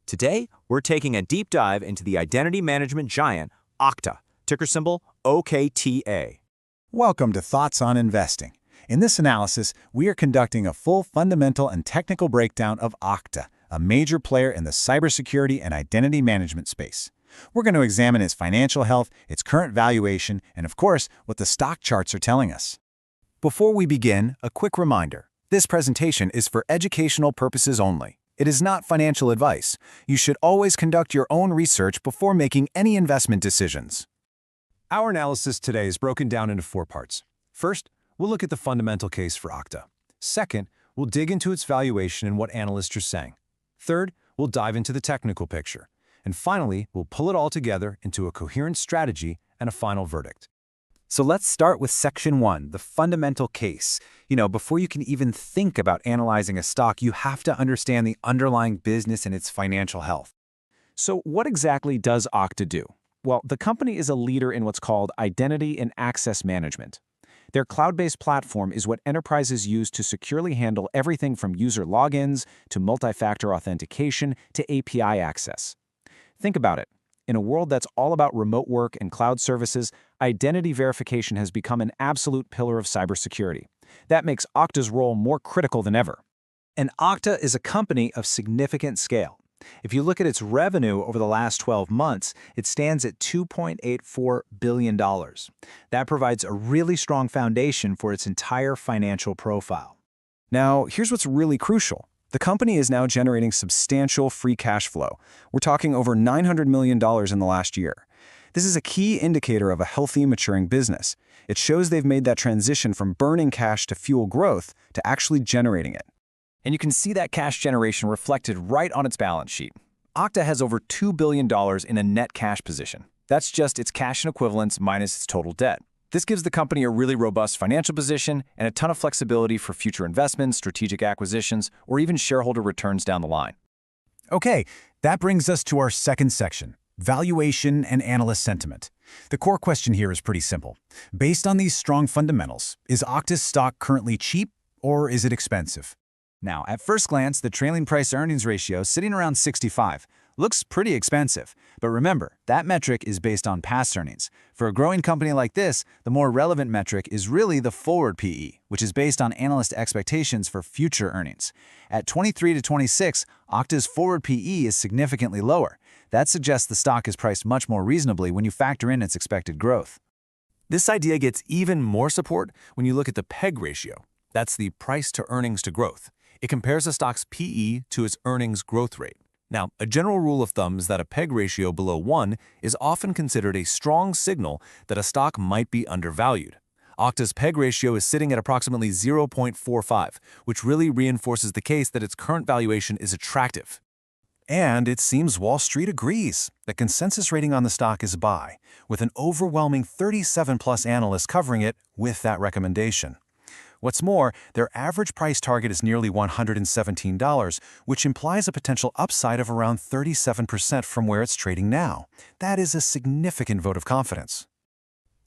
Today, we're taking a deep dive into the identity management giant, Okta, ticker symbol OKTA. Welcome to Thoughts on Investing. In this analysis, we are conducting a full fundamental and technical breakdown of Okta, a major player in the cybersecurity and identity management space. We're going to examine its financial health, its current valuation, and of course, what the stock charts are telling us. Before we begin, a quick reminder. This presentation is for educational purposes only. It is not financial advice. You should always conduct your own research before making any investment decisions. Our analysis today is broken down into 4 parts. First, we'll look at the fundamental case for Okta. Second, we'll dig into its valuation and what analysts are saying. Third, we'll dive into the technical picture. And finally, we'll pull it all together into a coherent strategy and a final verdict. So let's start with Section 1, the fundamental case. Before you can even think about analyzing a stock, you have to understand the underlying business and its financial health. So what exactly does Okta do? Well, the company is a leader in what's called identity and access management. Their cloud-based platform is what enterprises use to securely handle everything from user logins to multi-factor authentication to API access. Think about it. In a world that's all about remote work and cloud services, identity verification has become an absolute pillar of cybersecurity. That makes Okta's role more critical than ever. And Okta is a company of significant scale. If you look at its revenue over the last 12 months, it stands at $2.84 billion. That provides a really strong foundation for its entire financial profile. Now, here's what's really crucial. The company is now generating substantial free cash flow. We're talking over $900 million in the last year. This is a key indicator of a healthy, maturing business. It shows they've made that transition from burning cash to fuel growth to actually generating it. And you can see that cash generation reflected right on its balance sheet. Okta has over $2 billion in a net cash position. That's just its cash and equivalents minus its total debt. This gives the company a really robust financial position and a ton of flexibility for future investments, strategic acquisitions, or even shareholder returns down the line. Okay, that brings us to our second section, valuation and analyst sentiment. The core question here is pretty simple. Based on these strong fundamentals, is Okta's stock currently cheap or is it expensive? Now, at first glance, the trailing price-earnings ratio sitting around 65 looks pretty expensive. But remember, that metric is based on past earnings. For a growing company like this, the more relevant metric is really the forward PE, which is based on analyst expectations for future earnings. At 23 to 26, Okta's forward PE is significantly lower. That suggests the stock is priced much more reasonably when you factor in its expected growth. This idea gets even more support when you look at the PEG ratio. That's the price to earnings to growth. It compares a stock's PE to its earnings growth rate. Now, a general rule of thumb is that a PEG ratio below 1 is often considered a strong signal that a stock might be undervalued. Okta's PEG ratio is sitting at approximately 0.45, which really reinforces the case that its current valuation is attractive. And it seems Wall Street agrees. The consensus rating on the stock is buy, with an overwhelming 37+ analysts covering it with that recommendation. What's more, their average price target is nearly $117, which implies a potential upside of around 37% from where it's trading now. That is a significant vote of confidence.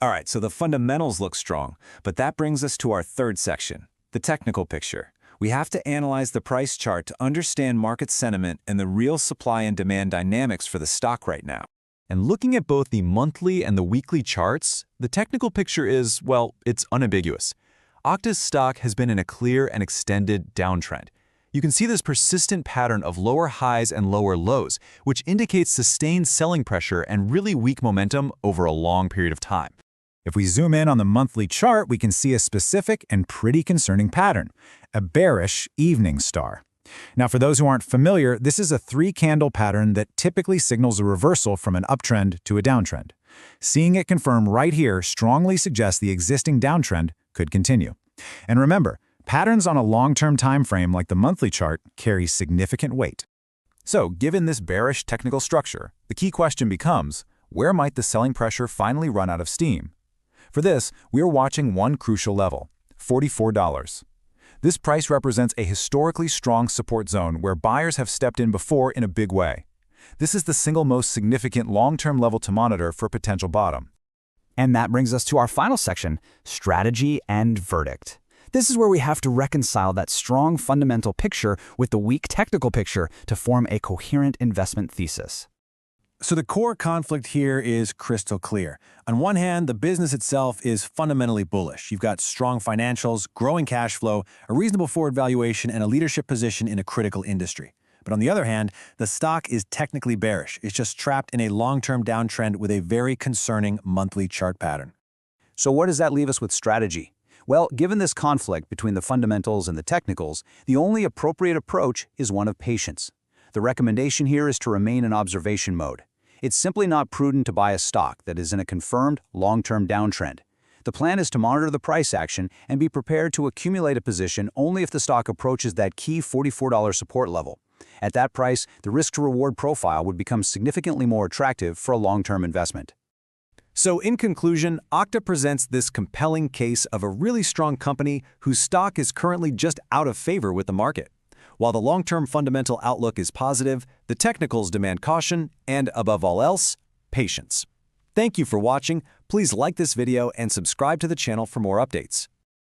All right, so the fundamentals look strong, but that brings us to our third section, the technical picture. We have to analyze the price chart to understand market sentiment and the real supply and demand dynamics for the stock right now. And looking at both the monthly and the weekly charts, the technical picture is, well, it's unambiguous. Okta's stock has been in a clear and extended downtrend. You can see this persistent pattern of lower highs and lower lows, which indicates sustained selling pressure and really weak momentum over a long period of time. If we zoom in on the monthly chart, we can see a specific and pretty concerning pattern, a bearish evening star. Now, for those who aren't familiar, this is a 3-candle pattern that typically signals a reversal from an uptrend to a downtrend. Seeing it confirmed right here strongly suggests the existing downtrend could continue. And remember, patterns on a long-term time frame like the monthly chart carry significant weight. So, given this bearish technical structure, the key question becomes, where might the selling pressure finally run out of steam? For this, we are watching one crucial level, $44. This price represents a historically strong support zone where buyers have stepped in before in a big way. This is the single most significant long-term level to monitor for potential bottom. And that brings us to our final section, strategy and verdict. This is where we have to reconcile that strong fundamental picture with the weak technical picture to form a coherent investment thesis. So the core conflict here is crystal clear. On one hand, the business itself is fundamentally bullish. You've got strong financials, growing cash flow, a reasonable forward valuation, and a leadership position in a critical industry. But on the other hand, the stock is technically bearish. It's just trapped in a long-term downtrend with a very concerning monthly chart pattern. So what does that leave us with strategy? Well, given this conflict between the fundamentals and the technicals, the only appropriate approach is one of patience. The recommendation here is to remain in observation mode. It's simply not prudent to buy a stock that is in a confirmed long-term downtrend. The plan is to monitor the price action and be prepared to accumulate a position only if the stock approaches that key $44 support level. At that price, the risk-to-reward profile would become significantly more attractive for a long-term investment. So in conclusion, Okta presents this compelling case of a really strong company whose stock is currently just out of favor with the market. While the long-term fundamental outlook is positive, the technicals demand caution and, above all else, patience. Thank you for watching. Please like this video and subscribe to the channel for more updates.